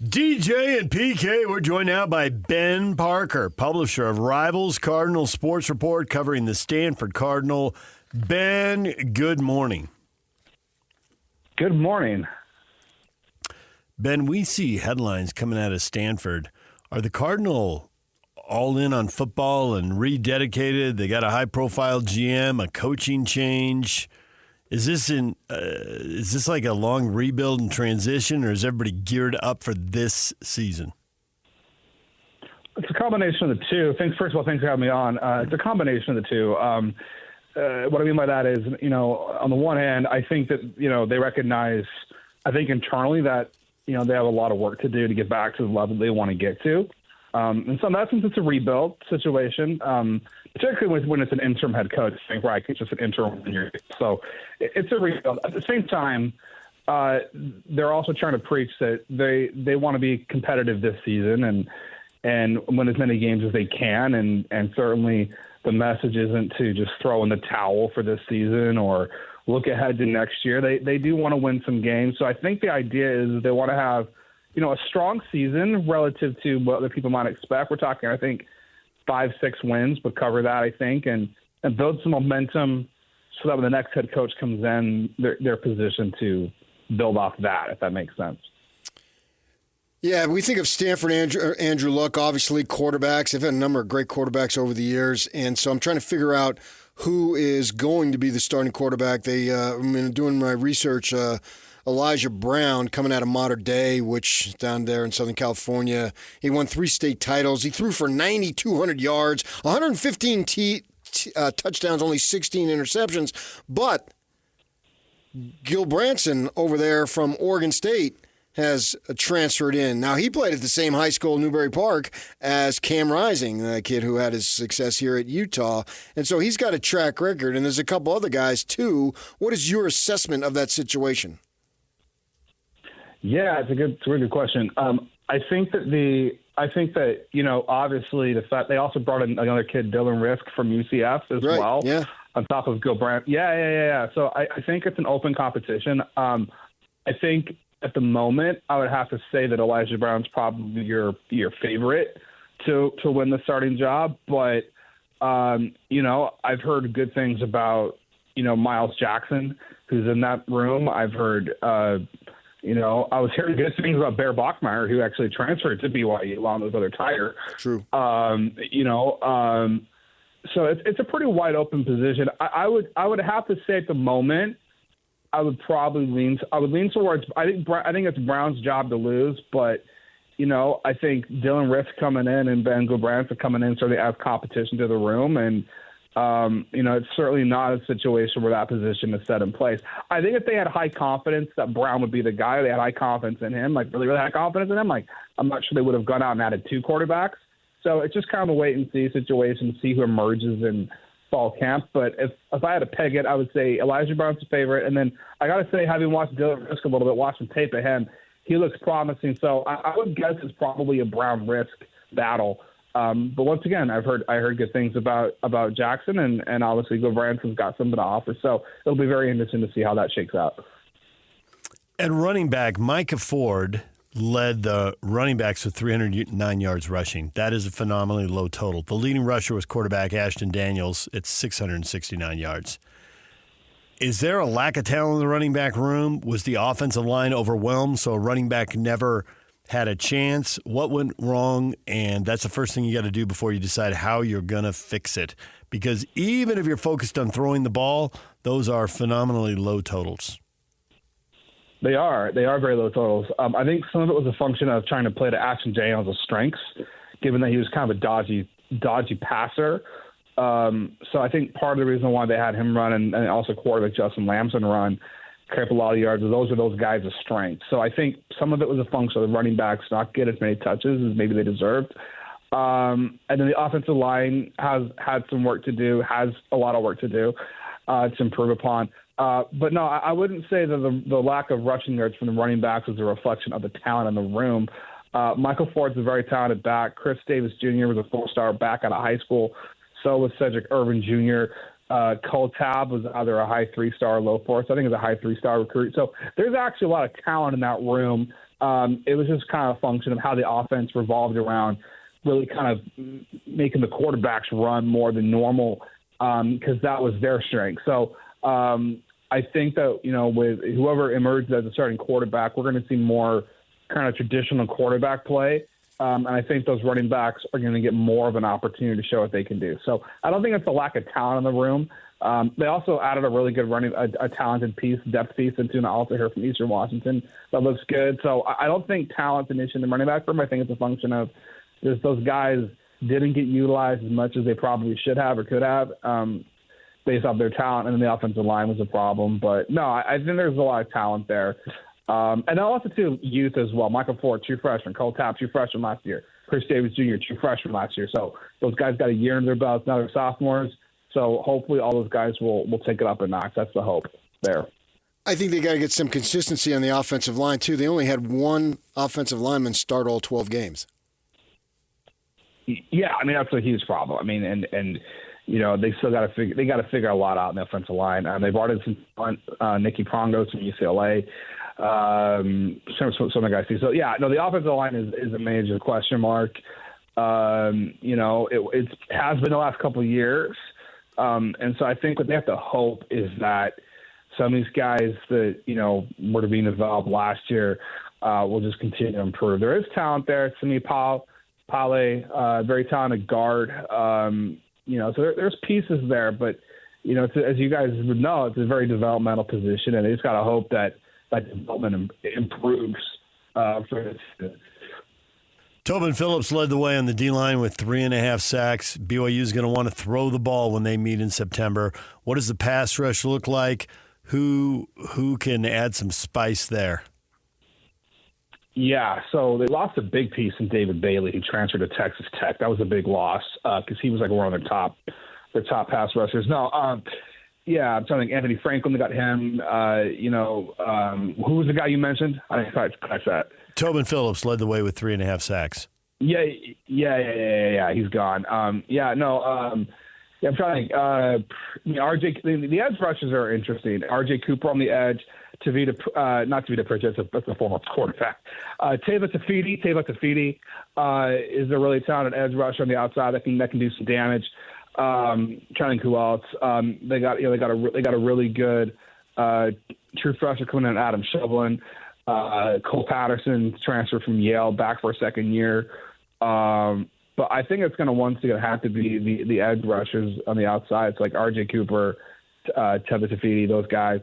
DJ and PK, we're joined now by Ben Parker, publisher of Rivals Cardinal Sports Report, covering the Stanford Cardinal. Ben, good morning. Good morning. Ben, we see headlines coming out of Stanford. Are the Cardinal all in on football and rededicated? They got a high-profile GM, a coaching change. Is this like a long rebuild and transition, or is everybody geared up for this season? It's a combination of the two. First of all, thanks for having me on. It's a combination of the two. What I mean by that is, on the one hand, I think that, they recognize, I think internally that, they have a lot of work to do to get back to the level they want to get to. And so in that sense, it's a rebuild situation, particularly when it's an interim head coach. Frank Reich, it's just an interim. So it's a rebuild. At the same time, they're also trying to preach that they want to be competitive this season and win as many games as they can. And certainly the message isn't to just throw in the towel for this season or look ahead to next year. They do want to win some games. So I think the idea is they want to have, a strong season relative to what other people might expect. We're talking, I think, 5-6 wins would cover that, I think, and build some momentum so that when the next head coach comes in, they're positioned to build off that, if that makes sense. Yeah, we think of Stanford, Andrew Luck, obviously quarterbacks. They've had a number of great quarterbacks over the years, and so I'm trying to figure out who is going to be the starting quarterback. Doing my research, Elijah Brown coming out of Mater Dei, which is down there in Southern California. He won 3 state titles. He threw for 9,200 yards, 115 touchdowns, only 16 interceptions. But Gil Branson over there from Oregon State has transferred in. Now, he played at the same high school, Newbury Park, as Cam Rising, the kid who had his success here at Utah. And so he's got a track record, and there's a couple other guys, too. What is your assessment of that situation? Yeah, it's a really good question. I think that obviously the fact they also brought in another kid, Dylan Risk from UCF as well. Yeah. On top of Gil Brandt. Yeah. So I think it's an open competition. I think at the moment I would have to say that Elijah Brown's probably your favorite to win the starting job. But I've heard good things about Miles Jackson, who's in that room. I've heard. I was hearing good things about Bear Bachmeier, who actually transferred to BYU along with other Tiger. True. So it's a pretty wide open position. I would have to say at the moment, I would lean towards. I think it's Brown's job to lose, but I think Dylan Risk coming in and Ben Gilbrandt coming in certainly adds competition to the room, and it's certainly not a situation where that position is set in place. I think if they had high confidence that Brown would be the guy, they had high confidence in him, like really, really high confidence in him, like I'm not sure they would have gone out and added 2 quarterbacks. So it's just kind of a wait and see situation, see who emerges in fall camp. But if I had to peg it, I would say Elijah Brown's the favorite. And then I got to say, having watched Dylan Risk a little bit, watching tape of him, he looks promising. So I would guess it's probably a Brown Risk battle. But once again, I heard good things about Jackson, and obviously Gil Branson's got something to offer. So it'll be very interesting to see how that shakes out. At running back, Micah Ford led the running backs with 309 yards rushing. That is a phenomenally low total. The leading rusher was quarterback Ashton Daniels at 669 yards. Is there a lack of talent in the running back room? Was the offensive line overwhelmed so a running back never had a chance? What went wrong? And that's the first thing you got to do before you decide how you're going to fix it. Because even if you're focused on throwing the ball, those are phenomenally low totals. They are very low totals. I think some of it was a function of trying to play to Ashton Daniels' strengths, given that he was kind of a dodgy passer. So I think part of the reason why they had him run and also quarterback Justin Lamson run, create a lot of yards, those are those guys' of strength. So I think some of it was a function of the running backs not get as many touches as maybe they deserved. And then the offensive line has had some work to do, has a lot of work to do to improve upon. But no, I wouldn't say that the lack of rushing yards from the running backs is a reflection of the talent in the room. Michael Ford's a very talented back. Chris Davis Jr. was a 4-star back out of high school. So was Cedric Irvin Jr. Cole Tabb was either a high 3-star or low 4. So I think it's a high 3-star recruit. So there's actually a lot of talent in that room It was just kind of a function of how the offense revolved around really kind of making the quarterbacks run more than normal because that was their strength. So I think that, with whoever emerges as a starting quarterback, we're going to see more kind of traditional quarterback play. And I think those running backs are going to get more of an opportunity to show what they can do. So I don't think it's a lack of talent in the room. They also added a really good a talented piece, depth piece into an also here from Eastern Washington that looks good. So I don't think talent's an issue in the running back room. I think it's a function of just those guys didn't get utilized as much as they probably should have or could have based off their talent, and then the offensive line was a problem. But, no, I think there's a lot of talent there. And also, too, youth as well. Michael Ford, true freshman. Cole Tapp, true freshman last year. Chris Davis Jr., true freshman last year. So those guys got a year in their belts. Now they're sophomores. So hopefully all those guys will take it up a notch. That's the hope there. I think they got to get some consistency on the offensive line, too. They only had one offensive lineman start all 12 games. Yeah, I mean, that's a huge problem. I mean, and they still got to figure a lot out in the offensive line. They've already seen Nicky Prongos from UCLA. Some of the guys too. So yeah, no, the offensive line is a major question mark. It has been the last couple of years. And so I think what they have to hope is that some of these guys that, were being developed last year will just continue to improve. There is talent there. Simi Pale, very talented guard. So there's pieces there, but, as you guys would know, it's a very developmental position, and they just got to hope that development improves for this. Tobin Phillips led the way on the D-line with 3.5 sacks. BYU is going to want to throw the ball when they meet in September. What does the pass rush look like? Who can add some spice there? Yeah, so they lost a big piece in David Bailey, who transferred to Texas Tech. That was a big loss because he was like one of their top pass rushers. No, I'm trying to think. Anthony Franklin, they got him. Who was the guy you mentioned? I didn't quite catch that. Tobin Phillips led the way with 3.5 sacks. Yeah. He's gone. I'm trying to think. RJ, the edge rushes are interesting. RJ Cooper on the edge. Not Tavita Pritchett, that's a former quarterback. Teva Tafidi is a really talented edge rusher on the outside that can do some damage. Trying to think who else. They got a really good true freshman coming in, Adam Shovlin. Cole Patterson transferred from Yale back for a second year. But I think it's going to once again have to be the edge rushers on the outside. It's like RJ Cooper, Teva Tafidi, those guys.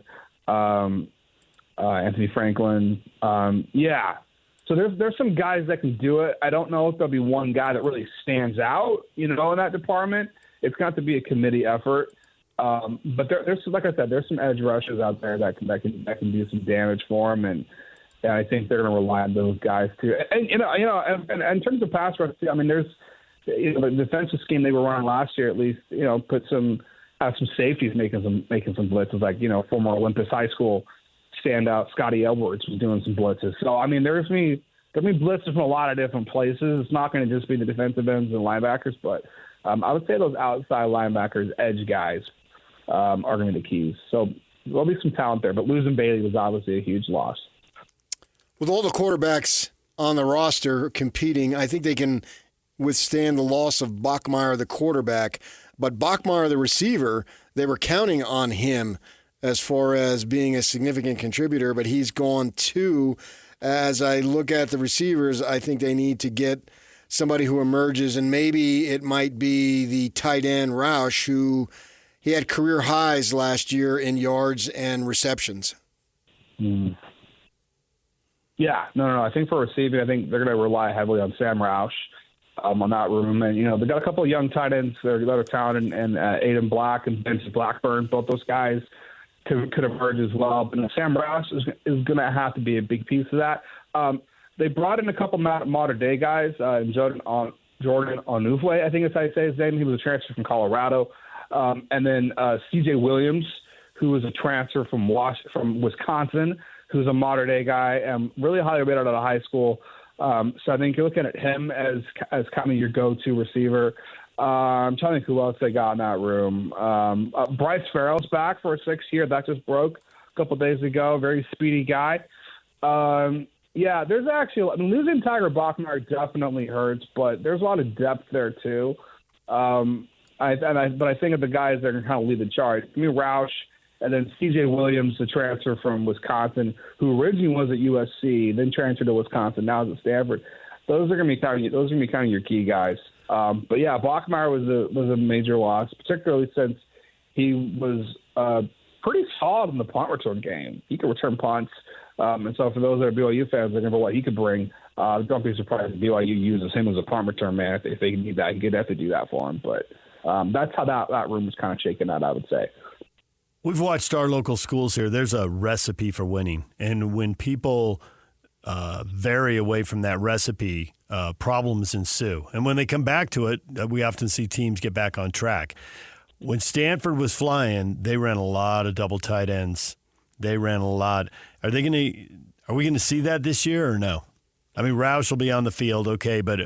Anthony Franklin. So there's some guys that can do it. I don't know if there'll be one guy that really stands out, in that department. It's got to be a committee effort. But there's, like I said, there's some edge rushers out there that can do some damage for them, and I think they're going to rely on those guys too. And and in terms of pass rush, I mean, there's the defensive scheme they were running last year, at least, put some safeties making some blitzes, like former Olympus High School standout Scotty Edwards was doing some blitzes. So I mean, there's going to be blitzes from a lot of different places. It's not going to just be the defensive ends and linebackers, but I would say those outside linebackers, edge guys, are going to be the keys. So there'll be some talent there, but losing Bailey was obviously a huge loss. With all the quarterbacks on the roster competing, I think they can withstand the loss of Bachmeier, the quarterback. But Bachmeier, the receiver, they were counting on him as far as being a significant contributor, but he's gone too. As I look at the receivers, I think they need to get somebody who emerges, and maybe it might be the tight end Roush, who he had career highs last year in yards and receptions. Yeah, no. I think for receiving, I think they're going to rely heavily on Sam Roush on that room. And, they got a couple of young tight ends that are talented, and Aiden Black and Benson Blackburn, both those guys could emerge as well. But Sam Roush is going to have to be a big piece of that. They brought in a couple modern day guys, Jordan Onuvwe, I think that's how you say his name. He was a transfer from Colorado. And then C.J. Williams, who was a transfer from Wisconsin, who's a modern day guy and really highly rated out of high school. So I think you're looking at him as kind of your go-to receiver. I'm trying to think who else they got in that room. Bryce Farrell's back for a 6th year. That just broke a couple days ago. Very speedy guy. Yeah, there's actually losing Tiger Bachmeier definitely hurts, but there's a lot of depth there too. But I think of the guys that are kind of lead the charge. I mean, Roush, and then C.J. Williams, the transfer from Wisconsin, who originally was at USC, then transferred to Wisconsin, now is at Stanford. Those are going to be kind of your key guys. But yeah, Bachmeier was a major loss, particularly since he was pretty solid in the punt return game. He could return punts. And so for those that are BYU fans looking for what he could bring, don't be surprised if BYU uses him as a punt return man if they need that. He'd have to do that for him. But that's how that room is kind of shaken out, I would say. We've watched our local schools here. There's a recipe for winning. And when people vary away from that recipe, problems ensue. And when they come back to it, we often see teams get back on track. When Stanford was flying, they ran a lot of double tight ends. They ran a lot. Are we going to see that this year or no? I mean, Roush will be on the field, okay, but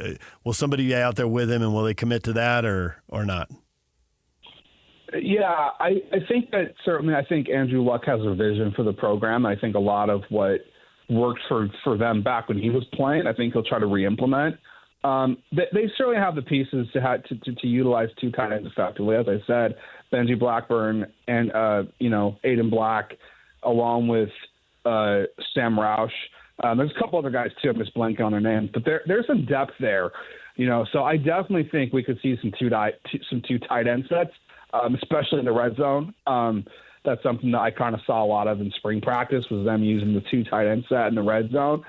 will somebody be out there with him, and will they commit to that or not? Yeah, I think that certainly I think Andrew Luck has a vision for the program. I think a lot of what worked for them back when he was playing, I think he'll try to re-implement. They certainly have the pieces to utilize two tight ends effectively. As I said, Benji Blackburn and Aiden Black, along with Sam Roush. There's a couple other guys too. I'm just blanking on their names, but there's some depth there. So I definitely think we could see some two tight end sets, especially in the red zone. That's something that I kind of saw a lot of in spring practice, was them using the two tight end set in the red zone.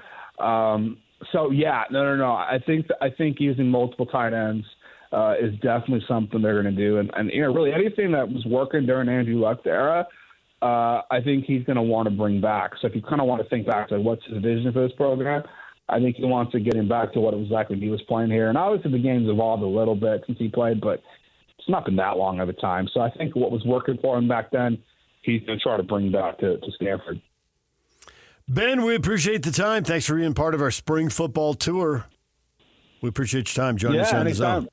So yeah, no. I think using multiple tight ends is definitely something they're going to do, and really anything that was working during Andrew Luck's era, I think he's going to want to bring back. So if you kind of want to think back to what's his vision for this program, I think he wants to get him back to what it was like when he was playing here. And obviously the game's evolved a little bit since he played, but it's not been that long of a time. So I think what was working for him back then, he's going to try to bring back to Stanford. Ben, we appreciate the time. Thanks for being part of our spring football tour. We appreciate your time joining us on the Zone.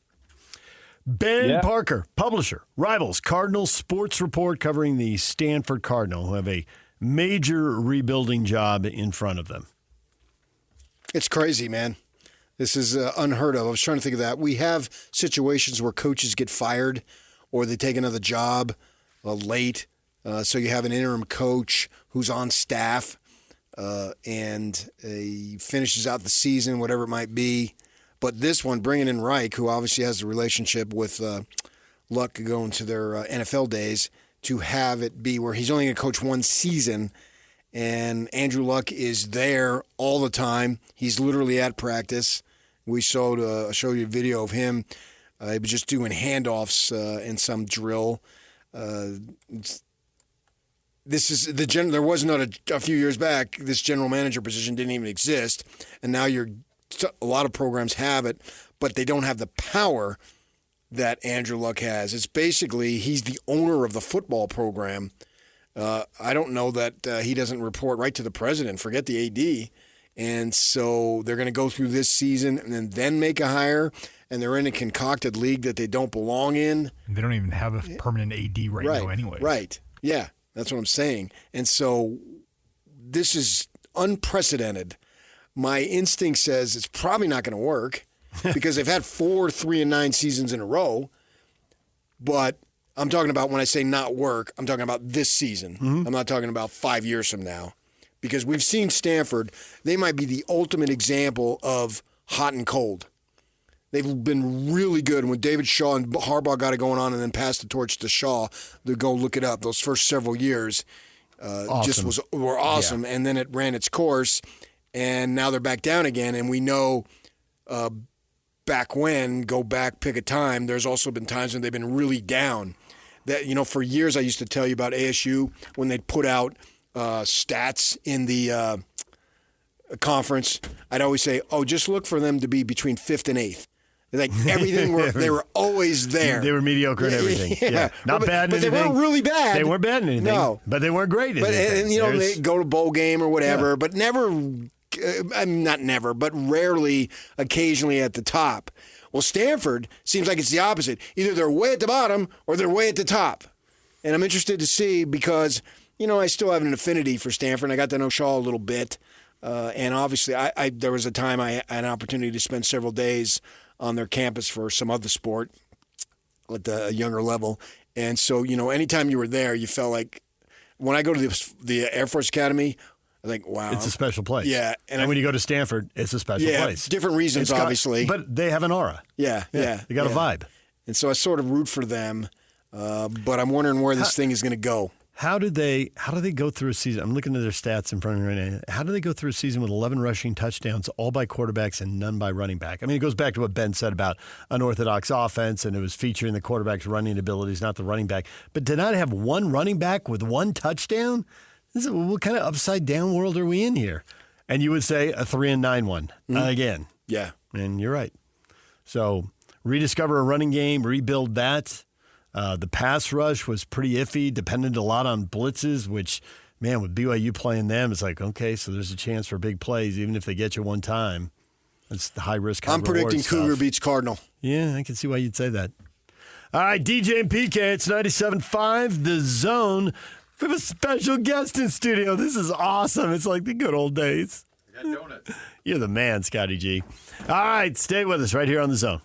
Ben Parker, publisher, Rivals, Cardinal Sports Report, covering the Stanford Cardinal, who have a major rebuilding job in front of them. It's crazy, man. This is unheard of. I was trying to think of that. We have situations where coaches get fired or they take another job late. So you have an interim coach who's on staff and he finishes out the season, whatever it might be. But this one, bringing in Reich, who obviously has a relationship with Luck going to their NFL days, to have it be where he's only going to coach one season, and Andrew Luck is there all the time. He's literally at practice. We showed you a video of him. He was just doing handoffs in some drill. This is there was not a few years back. This general manager position didn't even exist, and now a lot of programs have it, but they don't have the power that Andrew Luck has. It's basically he's the owner of the football program. I don't know that he doesn't report right to the president. Forget the AD. And so they're going to go through this season and then make a hire, and they're in a concocted league that they don't belong in. They don't even have a permanent AD right now anyway. Right. Yeah, that's what I'm saying. And so this is unprecedented. My instinct says it's probably not going to work because they've had 4 3-9 seasons in a row. But I'm talking about, when I say not work, I'm talking about this season. Mm-hmm. I'm not talking about 5 years from now. Because we've seen Stanford, they might be the ultimate example of hot and cold. They've been really good. When David Shaw and Harbaugh got it going on and then passed the torch to Shaw, to go look it up, those first several years were awesome. Yeah. And then it ran its course. And now they're back down again, and we know go back, pick a time, there's also been times when they've been really down. That, for years I used to tell you about ASU when they'd put out stats in the conference. I'd always say, just look for them to be between 5th and 8th. Like everything, they were always there. They were mediocre in everything. Yeah. Not bad in anything. But they weren't really bad. They weren't bad in anything. No. But they weren't great in anything. And they go to bowl game or whatever, but never... not never, but rarely, occasionally at the top. Well, Stanford seems like it's the opposite. Either they're way at the bottom or they're way at the top. And I'm interested to see because, I still have an affinity for Stanford. I got to know Shaw a little bit. And obviously, there was a time I had an opportunity to spend several days on their campus for some other sport at the younger level. And so, anytime you were there, you felt like when I go to the Air Force Academy, I think, wow. It's a special place. Yeah. And when you go to Stanford, it's a special place. Different reasons, obviously. But they have an aura. Yeah. They got a vibe. And so I sort of root for them, but I'm wondering where this thing is going to go. How do they go through a season? I'm looking at their stats in front of me right now. How do they go through a season with 11 rushing touchdowns, all by quarterbacks and none by running back? I mean, it goes back to what Ben said about unorthodox offense, and it was featuring the quarterback's running abilities, not the running back. But to not have one running back with one touchdown, what kind of upside down world are we in here? And you would say a 3-9 one again. Yeah. And you're right. So rediscover a running game, rebuild that. The pass rush was pretty iffy, depended a lot on blitzes, which, man, with BYU playing them, it's like, okay, so there's a chance for big plays, even if they get you one time. It's the high risk. I'm predicting Cougar beats Cardinal. Yeah, I can see why you'd say that. All right, DJ and PK, it's 97.5, The Zone. We have a special guest in studio. This is awesome. It's like the good old days. I got donuts. You're the man, Scotty G. All right, stay with us right here on The Zone.